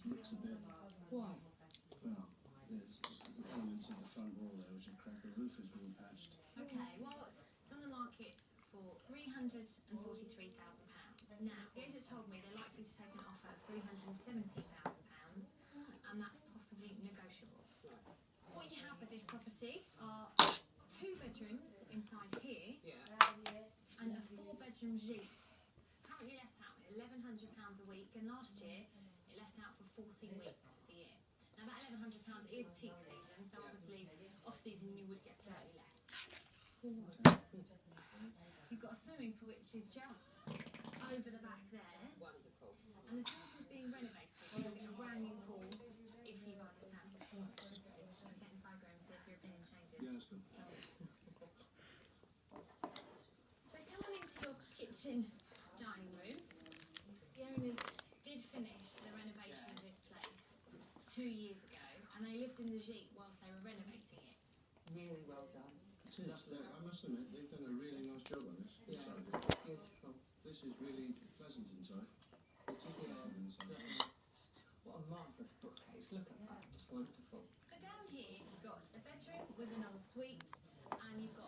looks a bit... Why? Well, there's elements of the front wall there which are cracked. The roof has been patched. Okay, well, it's on the market for £343,000. Now, the agents told me they're likely to take an offer of £370,000, and that's possibly negotiable. What you have with this property are 2 bedrooms inside here, and a 4-bedroom suite. Currently let out at £1,100 a week, and last year it let out for 14 weeks a year. Now that £1,100 is peak season, so obviously off-season you would get slightly less. You've got a swimming pool which is just over the back there. Wonderful. And the swimming pool's being renovated, so you'll get a brand new pool if you buy the tanks. Technically, go and see if your opinion changes. Yeah, that's good. So coming into your kitchen dining room, the owners did finish the renovation of this place 2 years ago, and they lived in the Jeep whilst they were renovating it. Really well done. It is. I must admit, they've done a really nice job on this. Yeah, Inside. beautiful. This is really pleasant inside. It is pleasant inside. What a marvellous bookcase. Look at that. It's wonderful. So down here you've got a bedroom with an ensuite, and you've got